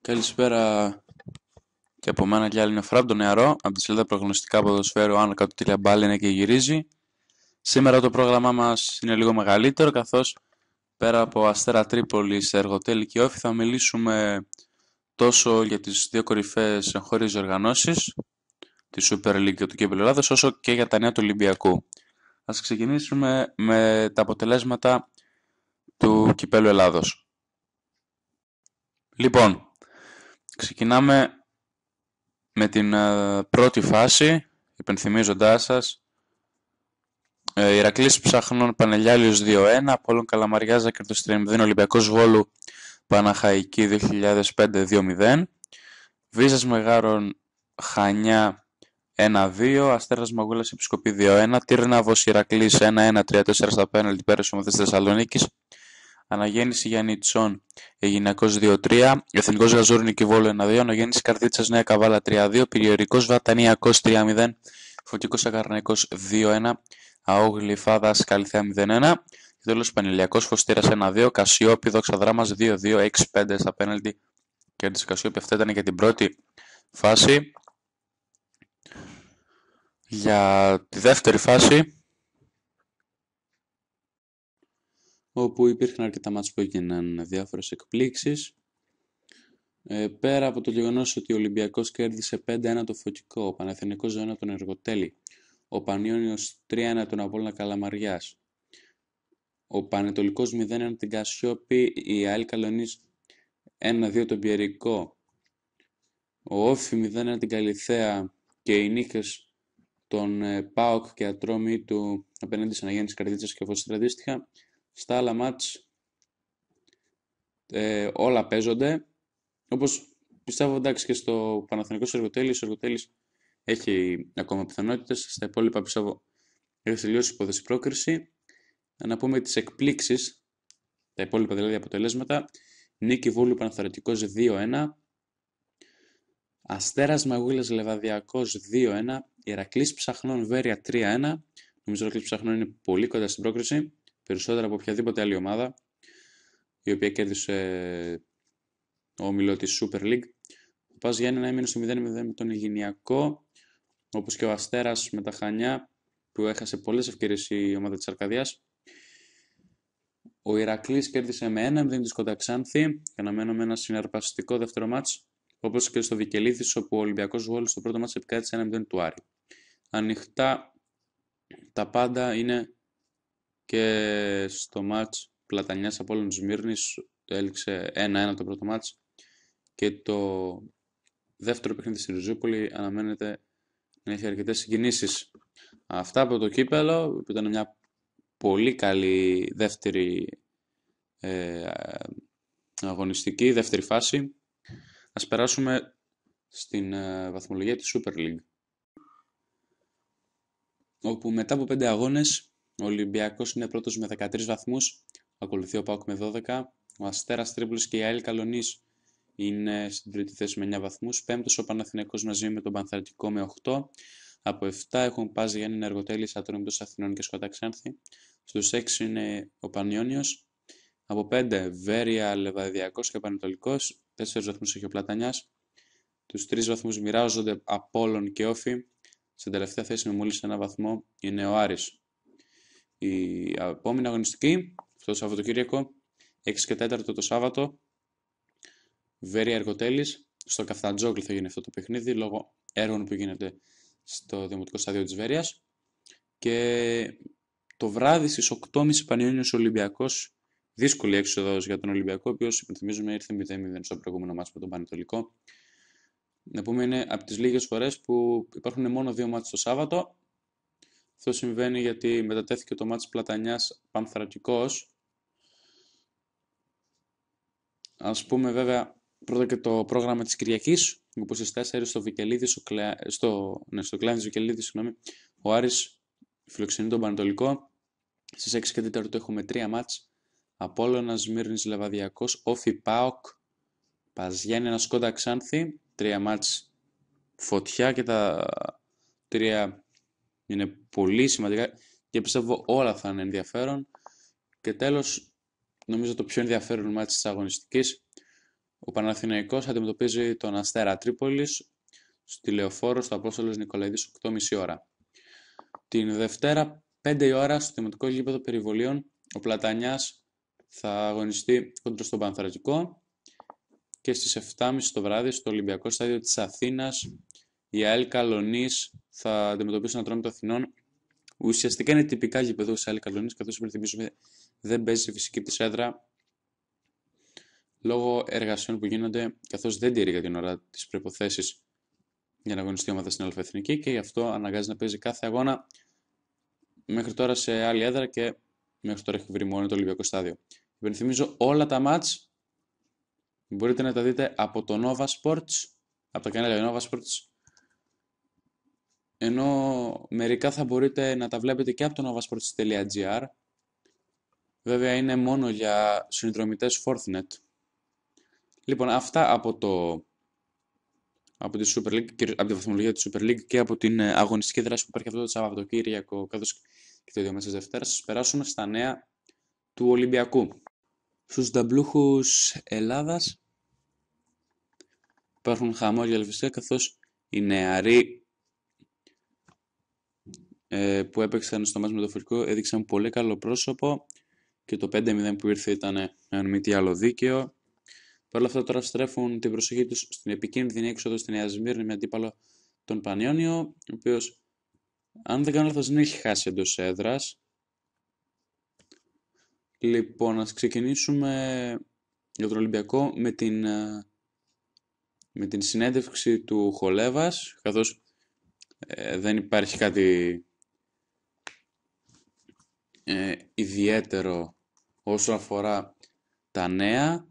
Καλησπέρα και από μένα και άλλη μια φορά από τον Νεαρό, από τη σελίδα προγνωστικά ποδοσφαίρου Άνω Κάτω Τηλεμπάλ είναι και γυρίζει. Σήμερα το πρόγραμμά μας είναι λίγο μεγαλύτερο, καθώς πέρα από Αστέρα Τρίπολης, Εργοτέλη και Όφη θα μιλήσουμε τόσο για τις δύο κορυφαίες εγχώριες οργανώσεις, τη Super League και του Κύπελλου Ελλάδος, όσο και για τα νέα του Ολυμπιακού. Ας ξεκινήσουμε με τα αποτελέσματα του Κυπέλλου Ελλάδος. Λοιπόν, ξεκινάμε με την πρώτη φάση, υπενθυμίζοντάς σας, Ηρακλής Ψάχνων Πανελιάλιος 2-1, Απόλλων Καλαμαριάς Ζάκερτος 3-0, Ολυμπιακός Βόλου Παναχαϊκή 2005 2-0, Βίζας Μεγάρων Χανιά 1-2, Αστέρας Μαγούλας Επισκοπή 2-1, Τύρναβος Ηρακλής 1-1, 3-4 στα πέναλτι πέρα στους ομάδες Θεσσαλονίκης, Αναγέννηση Γιαννιτσών Αιγυνακός 2-3, Εθνικός Γαζούρ Νικηβόλου 1-2, Αναγέννηση Καρδίτσας Νέα Καβάλα 3-2, Πυριορικός Βατανιακός 3-0, Φωτικός Ακαρναϊκός 2-1, ΑΟ Γλυφάδα Σκαλιθέα 0-1 και τέλος Πανηλιακός Φωστήρας 1-2, Κασιόπη Δόξα Δράμας 2-2, 6-5 στα πέναλτι κέρδισε Κασιόπη. Αυτή ήταν και την πρώτη φάση. Για τη δεύτερη φάση, όπου υπήρχαν αρκετά μάτς που έγιναν διάφορες εκπλήξεις. Πέρα από το γεγονός ότι ο Ολυμπιακός κέρδισε 5-1 το Φωτικό, ο Παναθηναϊκός 2-1 τον Εργοτέλη, ο Πανιόνιος 3-1 τον Απόλλωνα Καλαμαριάς, ο Πανετολικός 0-1 την Κασιόπη, η ΑΕΛ Καλονής 1-2 τον Πιερικό, ο Όφη 0-1 την Καλιθέα και οι νίκες των ΠΑΟΚ και Ατρόμη του απέναντι στις Αναγέννησης Καρδίτσας και Φωστήρα αντίστοιχα. Στα άλλα μάτς όλα παίζονται. Όπως πιστεύω εντάξει και στο Παναθηναϊκός Εργοτέλης, ο Εργοτέλης έχει ακόμα πιθανότητες. Στα υπόλοιπα πιστεύω έχει τελειώσει η υπόθεση πρόκριση. Να πούμε τις εκπλήξεις, τα υπόλοιπα δηλαδή αποτελέσματα. Νίκη Βόλου Παναθηναϊκός 2-1, Αστέρας Μαγούλας Λεβαδιακός 2-1, Ηρακλής Ψαχνών Βέρεια 3-1. Νομίζω ο Ηρακλής Ψαχνών είναι πολύ κοντά στην πρόκριση, περισσότερα από οποιαδήποτε άλλη ομάδα, η οποία κέρδισε όμιλο της Super League. Ο Πας Γιάννενα έμεινε στο 0-0 με τον Αιγυνιακό, όπως και ο Αστέρας με τα Χανιά, που έχασε πολλές ευκαιρίες η ομάδα της Αρκαδίας. Ο Ηρακλής κέρδισε με 1-0 της Κονταξάνθη και αναμένω με ένα συναρπαστικό δεύτερο μάτς, όπως και στο Βικελίδης, όπου ο Ολυμπιακός Βόλος στο πρώτο μάτς επικράτησε 1-0 του Άρη. Ανοιχτά τα πάντα είναι και στο μάτς Πλατανιάς Απόλλων Σμύρνης, έληξε 1-1 το πρώτο μάτς και το δεύτερο παιχνίδι στη Ριζούπολη αναμένεται να έχει αρκετές συγκινήσεις. Αυτά από το κύπελλο, που ήταν μια πολύ καλή δεύτερη αγωνιστική, δεύτερη φάση. Ας περάσουμε στην βαθμολογία της Super League, όπου μετά από 5 αγώνες ο Ολυμπιακός είναι πρώτος με 13 βαθμούς, ακολουθεί ο ΠΑΟΚ με 12, ο Αστέρας Τρίπολης και η ΑΕΛ Καλονής είναι στην τρίτη θέση με 9 βαθμούς, πέμπτος ο Παναθηναϊκός μαζί με τον Πανθρακικό με 8, από 7 έχουν Πας Γιάννενα Εργοτέλης, Ατρόμητος Αθηνών και Σκότα Ξάνθη, στους 6 είναι ο Πανιόνιος, από 5 Βέρεια, Λεβαδιακός και Πανετολικός, 4 βαθμούς έχει ο Πλατανιάς, τους 3 βαθμούς μοιράζονται Απόλλων και Όφη, στην τελευταία θέση με μόλις 1 βαθμό είναι ο Άρης. Η επόμενη αγωνιστική, στο Σαββατοκύριακο, 6 και 4 το Σάββατο, Βέρεια Εργοτέλης, στο Καφτατζόγλι θα γίνει αυτό το παιχνίδι, λόγω έργων που γίνεται στο Δημοτικό Στάδιο της Βέρειας. Και το βράδυ στις 8.30 Πανιόνιος Ολυμπιακός, δύσκολη έξοδος για τον Ολυμπιακό, ο οποίος υπενθυμίζουμε ήρθε 0-0 στο προηγούμενο μάτς με τον Πανετολικό. Να πούμε είναι από τις λίγες φορές που υπάρχουν μόνο 2 μάτς το Σάββατο. Αυτό συμβαίνει γιατί μετατέθηκε το μάτς Πλατανιάς Πανθρακικός. Ας πούμε βέβαια πρώτα και το πρόγραμμα της Κυριακής, όπου στις 4 στο Βικελίδη, στο κλάδι της Βικελίδης, ο Άρης φιλοξενεί τον Πανετολικό. Στις 6 και 4 έχουμε 3 μάτς, Απόλλωνας Σμύρνης Λεβαδιακός, Όφη ΠΑΟΚ, Πας Γιάννενα Σκότα Ξάνθη, 3 μάτς φωτιά και τα 3 είναι πολύ σημαντικά και πιστεύω όλα θα είναι ενδιαφέρον. Και τέλος, νομίζω το πιο ενδιαφέρον μάτς της αγωνιστικής, Ο Παναθηναϊκός αντιμετωπίζει τον Αστέρα Τρίπολης στη Λεωφόρο στο Απόστολος Νικολαίδης 8.30 ώρα. Την Δευτέρα 5 η ώρα στο Δημοτικό Γήπεδο Περιβολίων ο Πλατανιάς θα αγωνιστεί κόντρα στον Πανθρακικό και στις 7.30 το βράδυ στο Ολυμπιακό Στάδιο της Αθήνας η ΑΕΛ Καλονής θα αντιμετωπίσει τον Ατρόμητο Αθηνών. Ουσιαστικά είναι τυπικά γήπεδο της ΑΕΛ Καλονής, καθώς υπενθυμίζουμε δεν παίζει στη φυσική της έδρα λόγω εργασιών που γίνονται, καθώς δεν τηρεί για την ώρα τις προϋποθέσεις για να αγωνιστεί η ομάδα στην Αλφαεθνική και γι' αυτό αναγκάζει να παίζει κάθε αγώνα μέχρι τώρα σε άλλη έδρα και μέχρι τώρα έχει βρει μόνο το Ολυμπιακό Στάδιο. Υπενθυμίζω όλα τα μάτς μπορείτε να τα δείτε από το Nova Sports, από τα κανάλια Nova Sports, ενώ μερικά θα μπορείτε να τα βλέπετε και από το novasports.gr. Βέβαια είναι μόνο για συνδρομητές Fortinet. Λοιπόν, αυτά από τη Super League, από τη βαθμολογία της Super League και από την αγωνιστική δράση που υπάρχει αυτό το Σαββατοκύριακο καθώς και το 2 μέσα Δευτέρα. Σας περάσουμε στα νέα του Ολυμπιακού. Στους νταμπλούχους Ελλάδας υπάρχουν χαμόγελα φυσικά, καθώς οι νεαροί που έπαιξαν στο μάτς με το Φορικό έδειξαν πολύ καλό πρόσωπο και το 5-0 που ήρθε ήταν αν μη τι άλλο δίκαιο. Παρ' όλα αυτά τώρα στρέφουν την προσοχή τους στην επικίνδυνη έξοδο στη Νέα Σμύρνη με αντίπαλο τον Πανιόνιο, ο οποίος, αν δεν κάνω λάθος, δεν έχει χάσει εντός έδρας. Λοιπόν, ας ξεκινήσουμε για τον Ολυμπιακό με την συνέντευξη του Χολέβας, καθώς δεν υπάρχει κάτι ιδιαίτερο όσο αφορά τα νέα.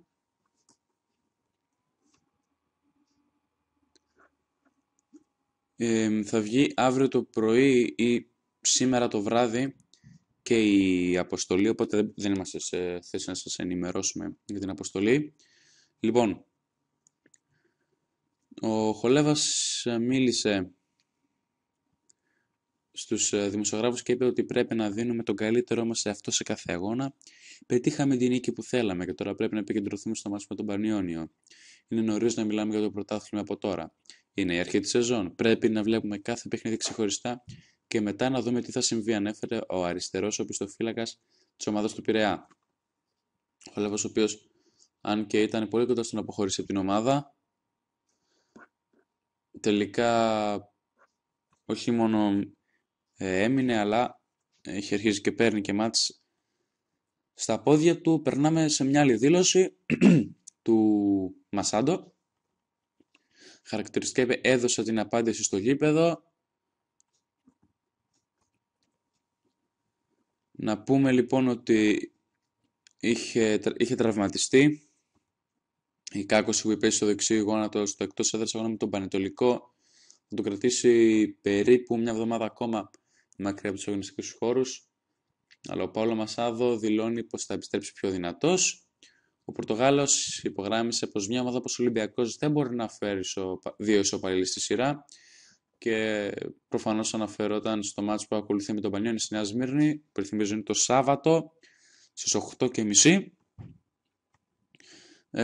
Θα βγει αύριο το πρωί ή σήμερα το βράδυ και η αποστολή, οπότε δεν είμαστε σε θέση να σας ενημερώσουμε για την αποστολή. Λοιπόν, ο Χολέβας μίλησε στους δημοσιογράφους και είπε ότι πρέπει να δίνουμε τον καλύτερό μας σε αυτό σε κάθε αγώνα. Πετύχαμε την νίκη που θέλαμε και τώρα πρέπει να επικεντρωθούμε στο μάτς με τον Πανιόνιο. Είναι νωρίς να μιλάμε για το πρωτάθλημα από τώρα. Είναι η αρχή της σεζόν. Πρέπει να βλέπουμε κάθε παιχνίδι ξεχωριστά και μετά να δούμε τι θα συμβεί, ανέφερε ο αριστερός οπισθοφύλακας της ομάδας του Πειραιά. Ο Χολέβας, ο οποίος, αν και ήταν πολύ κοντά στο να αποχωρήσει από την ομάδα, τελικά όχι μόνο έμεινε, αλλά έχει αρχίσει και παίρνει και μάτς στα πόδια του. Περνάμε σε μια άλλη δήλωση του Μασάντο. Χαρακτηριστικά είπε, έδωσα την απάντηση στο γήπεδο. Να πούμε λοιπόν ότι είχε τραυματιστεί. Η κάκωση που υπέστη στο δεξί γόνατο στο εκτός έδρας αγώνα με τον Πανετολικό θα τον κρατήσει περίπου μια εβδομάδα ακόμα μακριά από τους αγωνιστικούς χώρους. Αλλά ο Παόλο Μασάδο δηλώνει πως θα επιστρέψει πιο δυνατός. Ο Πορτογάλος υπογράμμισε πως μια ομάδα όπως ο Ολυμπιακός δεν μπορεί να φέρει δύο ισοπαλίες στη σειρά και προφανώς αναφερόταν στο μάτς που ακολουθεί με τον Πανιόνιο στη Νέα Σμύρνη, που υπενθυμίζω είναι το Σάββατο στις 8.30.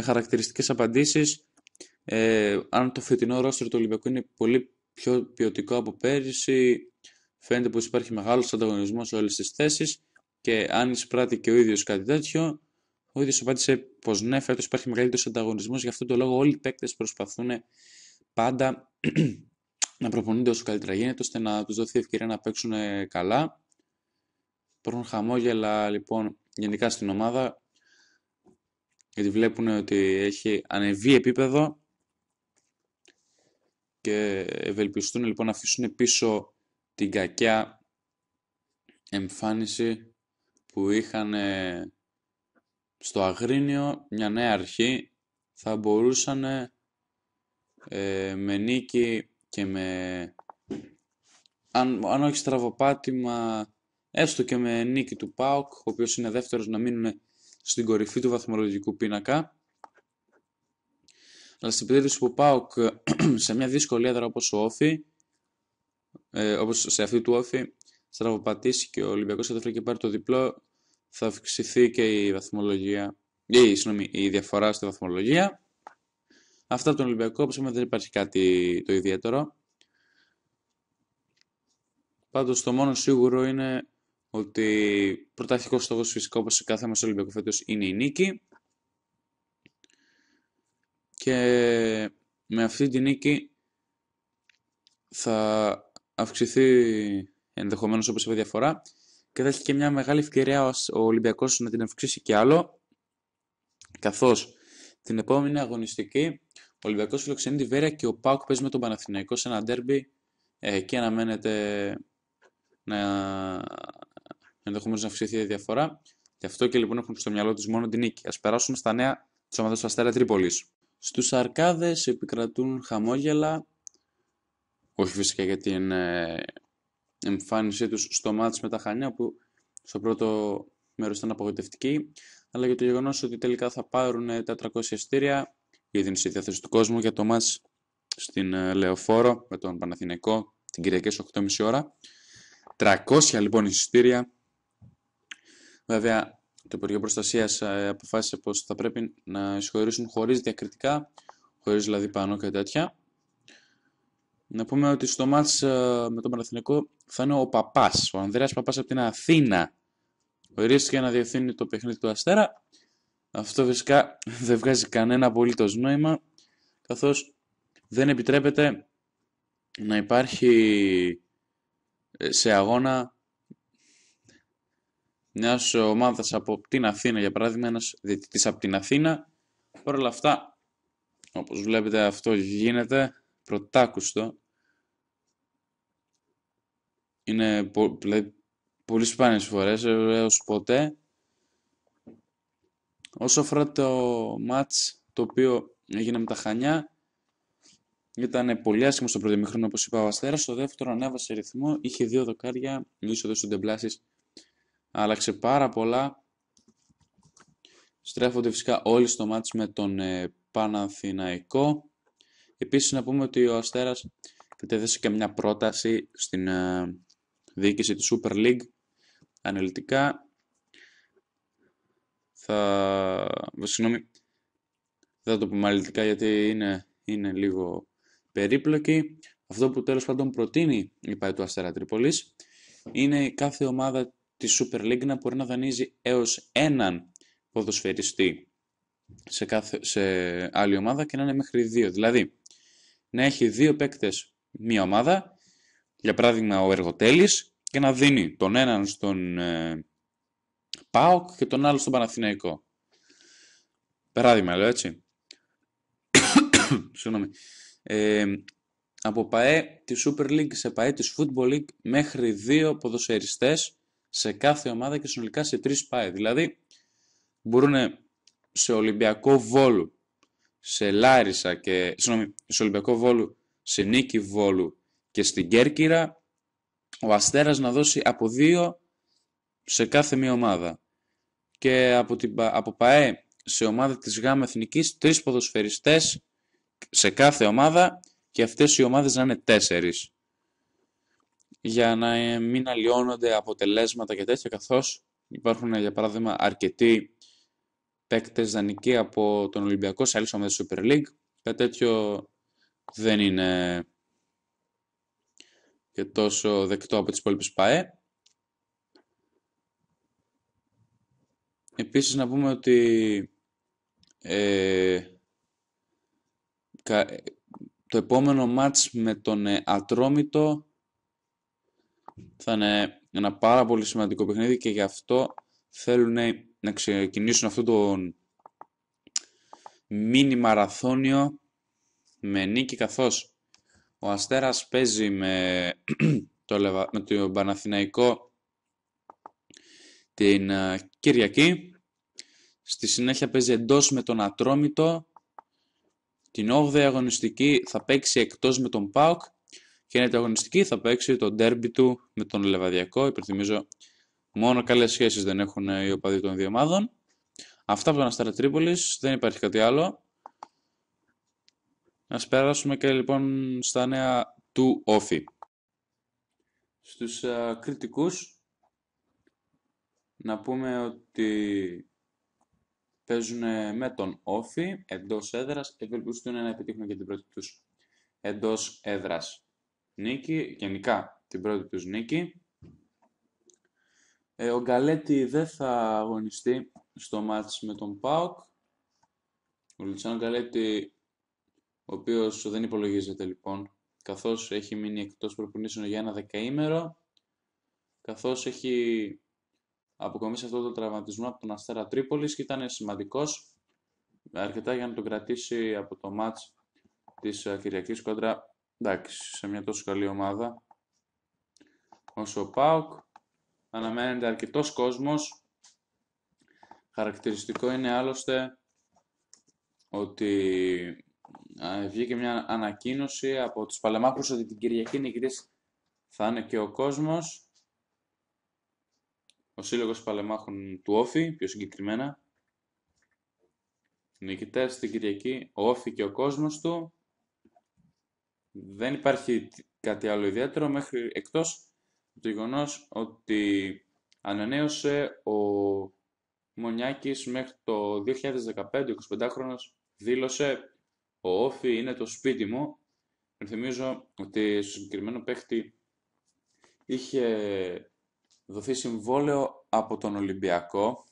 Χαρακτηριστικές απαντήσεις. Αν το φετινό ρόστερ του Ολυμπιακού είναι πολύ πιο ποιοτικό από πέρυσι, φαίνεται πως υπάρχει μεγάλος ανταγωνισμός σε όλες τις θέσεις και αν εισπράττει και ο ίδιος κάτι τέτοιο, ο ίδιος απάντησε πως ναι, φέτος υπάρχει μεγαλύτερος ανταγωνισμός, γι' αυτόν τον λόγο όλοι οι παίκτες προσπαθούν πάντα να προπονούνται όσο καλύτερα γίνεται, ώστε να τους δοθεί ευκαιρία να παίξουν καλά. Υπάρχουν χαμόγελα λοιπόν γενικά στην ομάδα, γιατί βλέπουν ότι έχει ανεβεί επίπεδο και ευελπιστούν λοιπόν να αφήσουν πίσω την κακιά εμφάνιση που είχαν στο Αγρίνιο. Μια νέα αρχή θα μπορούσαν με νίκη και αν όχι στραβοπάτημα, έστω και με νίκη του ΠΑΟΚ, ο οποίος είναι δεύτερος, να μείνουν στην κορυφή του βαθμολογικού πίνακα. Αλλά στην περίπτωση που ο ΠΑΟΚ σε μια δύσκολη έδρα όπως ο Όφη, όπως σε αυτή του Όφη, στραβοπατήσει και ο Ολυμπιακός καταφέρει και πάρει το διπλό, θα αυξηθεί και η διαφορά στη βαθμολογία. Αυτά από τον Ολυμπιακό, όπως είπαμε, δεν υπάρχει κάτι το ιδιαίτερο. Πάντως το μόνο σίγουρο είναι ότι πρωταρχικός στόχος φυσικά, όπως σε κάθε μας Ολυμπιακό φέτος, είναι η νίκη. Και με αυτή τη νίκη θα αυξηθεί ενδεχομένως, όπως είπα, διαφορά και θα έχει και μια μεγάλη ευκαιρία ο Ολυμπιακός να την αυξήσει κι άλλο, καθώς την επόμενη αγωνιστική ο Ολυμπιακός φιλοξενεί τη Βέρεια και ο ΠΑΟΚ παίζει με τον Παναθηναϊκό σε ένα ντέρμπι και αναμένεται να ενδεχομένως να αυξηθεί η διαφορά. Γι' αυτό και λοιπόν έχουν στο μυαλό τους μόνο την νίκη. Ας περάσουμε στα νέα της ομάδας του Αστέρα Τρίπολης. Στους Αρκάδες επικρατούν χαμόγελα, όχι φυσικά για την εμφάνισή τους στο μάτς με τα Χανιά, που στο πρώτο μέρος ήταν απογοητευτική, αλλά για το γεγονός ότι τελικά θα πάρουν τα 300 εισιτήρια για την διάθεση του κόσμου για το μάτς στην Λεωφόρο με τον Παναθηναϊκό την Κυριακή στις 8.30 ώρα. 300 λοιπόν εισιτήρια. Βέβαια, το Υπουργείο Προστασίας αποφάσισε πως θα πρέπει να εισχωρήσουν χωρίς διακριτικά, χωρίς δηλαδή πανό και τέτοια. Να πούμε ότι στο μάτς με τον Παναθηναϊκό θα είναι ο Παπάς, ο Ανδρέας Παπάς από την Αθήνα. Ορίστηκε να διευθύνει το παιχνίδι του Αστέρα. Αυτό φυσικά δεν βγάζει κανένα απολύτως νόημα, καθώς δεν επιτρέπεται να υπάρχει σε αγώνα μιας ομάδας από την Αθήνα, για παράδειγμα ένας διαιτητής από την Αθήνα. Παρ' όλα αυτά, όπως βλέπετε, αυτό γίνεται πρωτάκουστο. Είναι δηλαδή, πολύ σπάνιες φορές, έως ποτέ. Όσο αφορά το μάτς το οποίο έγινε με τα Χανιά, ήταν πολύ άσχημο στο πρώτο ημίχρονο, όπως είπα ο Αστέρας. Στο δεύτερο ανέβασε ρυθμό, είχε 2 δοκάρια, η είσοδος του Ντεμπλάσης άλλαξε πάρα πολλά. Στρέφονται φυσικά όλοι στο μάτς με τον Παναθηναϊκό. Επίσης να πούμε ότι ο Αστέρας κατέθεσε και μια πρόταση στην διοίκηση της Super League αναλυτικά. Συγγνώμη, δεν θα το πούμε αναλυτικά γιατί είναι λίγο περίπλοκη. Αυτό που τέλος πάντων προτείνει η ΠΑΕ του Αστέρα Τρίπολης είναι κάθε ομάδα της Super League να μπορεί να δανείζει έως έναν ποδοσφαιριστή σε άλλη ομάδα και να είναι μέχρι 2. Δηλαδή, να έχει 2 παίκτες μία ομάδα, για παράδειγμα ο Εργοτέλης, και να δίνει τον έναν στον ΠΑΟΚ και τον άλλο στον Παναθηναϊκό. Παράδειγμα, λέω έτσι. Συγγνώμη. Από ΠΑΕ της Super League σε ΠΑΕ της Football League μέχρι 2 ποδοσφαιριστές σε κάθε ομάδα και συνολικά σε 3 ΠΑΕ. Δηλαδή, μπορούν σε Ολυμπιακό Βόλου, σε Λάρισα και... σε Ολυμπιακό Βόλου, σε Νίκη Βόλου και στην Κέρκυρα, ο Αστέρας να δώσει από 2 σε κάθε μία ομάδα. Και από ΠΑΕ σε ομάδα της ΓΑΜΑ Εθνικής 3 ποδοσφαιριστές σε κάθε ομάδα και αυτές οι ομάδες να είναι 4. Για να μην αλλοιώνονται αποτελέσματα και τέτοια, καθώς υπάρχουν για παράδειγμα αρκετοί παίκτες δανεικοί από τον Ολυμπιακό σε άλλες ομάδες Super League. Κάτι τέτοιο δεν είναι και τόσο δεκτό από τις υπόλοιπες ΠΑΕ. Επίσης να πούμε ότι το επόμενο μάτς με τον Ατρόμητο θα είναι ένα πάρα πολύ σημαντικό παιχνίδι και γι' αυτό θέλουν να ξεκινήσουν αυτό το μίνι μαραθώνιο με νίκη, καθώς ο Αστέρας παίζει με το Παναθηναϊκό την Κυριακή. Στη συνέχεια παίζει εντός με τον Ατρόμητο. Την 8η αγωνιστική θα παίξει εκτός με τον ΠΑΟΚ και η 9η αγωνιστική θα παίξει το ντέρμπι του με τον Λεβαδιακό. Υπενθυμίζω, μόνο καλές σχέσεις δεν έχουν οι οπαδοί των δύο ομάδων. Αυτά από τον Αστέρα Τρίπολης, δεν υπάρχει κάτι άλλο. Ας περάσουμε και λοιπόν στα νέα του Όφη. Στους κριτικούς να πούμε ότι παίζουν με τον Όφη εντός έδρας, ευελπιστούν να επιτύχουν και την πρώτη τους εντός έδρας νίκη, γενικά την πρώτη τους νίκη. Ο Γκαλέτη δεν θα αγωνιστεί στο μάτς με τον ΠΑΟΚ. Ο Λουτσάνο Γκαλέτη, ο οποίος δεν υπολογίζεται λοιπόν, καθώς έχει μείνει εκτός προπονήσεων για ένα δεκαήμερο, καθώς έχει αποκομίσει αυτό το τραυματισμό από τον Αστέρα Τρίπολης και ήταν σημαντικός αρκετά για να τον κρατήσει από το μάτς της Κυριακής κόντρα, εντάξει, σε μια τόσο καλή ομάδα όσο ο ΠΑΟΚ. Αναμένεται αρκετός κόσμος. Χαρακτηριστικό είναι άλλωστε ότι βγήκε μια ανακοίνωση από τους Παλεμάχους ότι την Κυριακή νικητής θα είναι και ο κόσμος. Ο Σύλλογος Παλεμάχων του Όφη, πιο συγκεκριμένα. Νικητές την Κυριακή, ο Όφη και ο κόσμος του. Δεν υπάρχει κάτι άλλο ιδιαίτερο εκτός το γεγονός ότι ανανέωσε ο Μονιάκης μέχρι το 2015, 25χρονος, δήλωσε «Ο Όφη είναι το σπίτι μου». Θυμίζω ότι στο συγκεκριμένο παίχτη είχε δοθεί συμβόλαιο από τον Ολυμπιακό,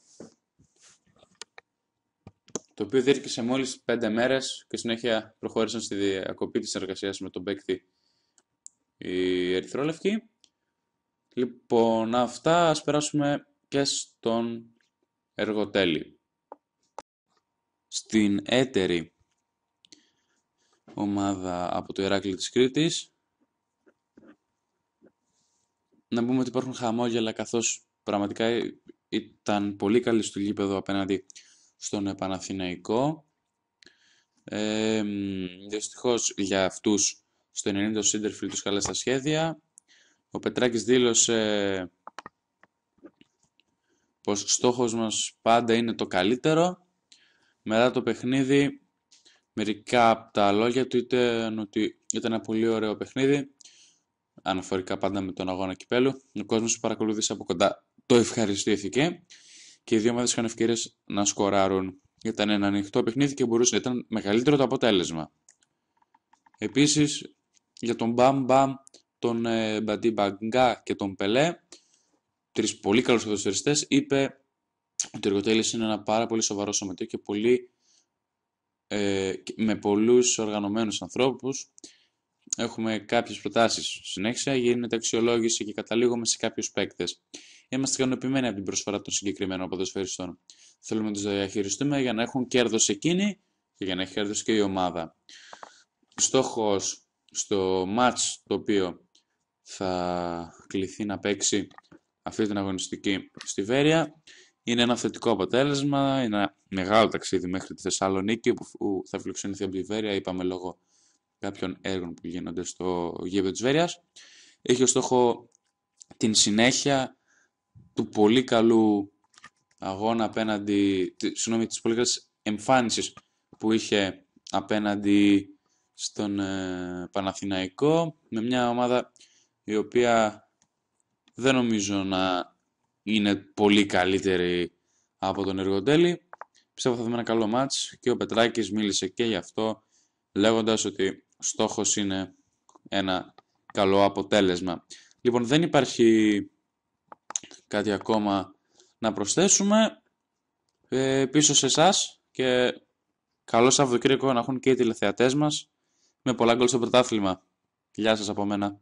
το οποίο διήρκησε μόλις 5 μέρες και συνέχεια προχώρησαν στη διακοπή της συνεργασίας με τον παίκτη οι Ερυθρόλευκοι. Λοιπόν, αυτά, ας περάσουμε και στον Εργοτέλη. Στην έτερη ομάδα από το Ηράκλειο της Κρήτης, να πούμε ότι υπάρχουν χαμόγελα, καθώς πραγματικά ήταν πολύ καλή στο γήπεδο απέναντι στον Παναθηναϊκό. Δυστυχώς για αυτούς στο 90 ο Σίντερφιλ τους χάλασε τα σχέδια. Ο Πετράκης δήλωσε πως στόχος μας πάντα είναι το καλύτερο. Μετά το παιχνίδι, μερικά από τα λόγια του ήταν ότι ήταν ένα πολύ ωραίο παιχνίδι, αναφορικά πάντα με τον αγώνα κυπέλου. Ο κόσμος που παρακολούθησε από κοντά το ευχαριστήθηκε και οι δύο ομάδες είχαν ευκαιρίες να σκοράρουν. Ήταν ένα ανοιχτό παιχνίδι και μπορούσε να ήταν μεγαλύτερο το αποτέλεσμα. Επίσης, για τον Μπαμ Μπαμ, τον Μπαντί Μπαγκά και τον Πελέ, τρεις πολύ καλούς ποδοσφαιριστές, είπε ότι ο Εργοτέλης είναι ένα πάρα πολύ σοβαρό σωματείο και με πολλούς οργανωμένους ανθρώπους. Έχουμε κάποιες προτάσεις. Συνέχεια γίνεται αξιολόγηση και καταλήγουμε σε κάποιους παίκτες. Είμαστε ικανοποιημένοι από την προσφορά των συγκεκριμένων ποδοσφαιριστών. Θέλουμε να τους διαχειριστούμε για να έχουν κέρδος εκείνοι και για να έχει κέρδος και η ομάδα. Στόχος στο μάτς το οποίο θα κληθεί να παίξει αυτή την αγωνιστική στη Βέρεια είναι ένα θετικό αποτέλεσμα, είναι ένα μεγάλο ταξίδι μέχρι τη Θεσσαλονίκη που θα φιλοξενηθεί από τη Βέρεια, είπαμε λόγω κάποιων έργων που γίνονται στο γήπεδο της Βέρειας. Έχει ως στόχο την συνέχεια του πολύ καλού αγώνα της πολύ καλής εμφάνισης που είχε απέναντι στον Παναθηναϊκό, με μια ομάδα η οποία δεν νομίζω να είναι πολύ καλύτερη από τον Εργοτέλη. Πιστεύω θα δούμε ένα καλό μάτς και ο Πετράκης μίλησε και γι' αυτό, λέγοντας ότι στόχος είναι ένα καλό αποτέλεσμα. Λοιπόν, δεν υπάρχει κάτι ακόμα να προσθέσουμε. Πίσω σε εσάς και καλό Σαββατοκύριακο να έχουν και οι τηλεθεατές μας, με πολλά γκολ στο πρωτάθλημα. Γεια σας από μένα.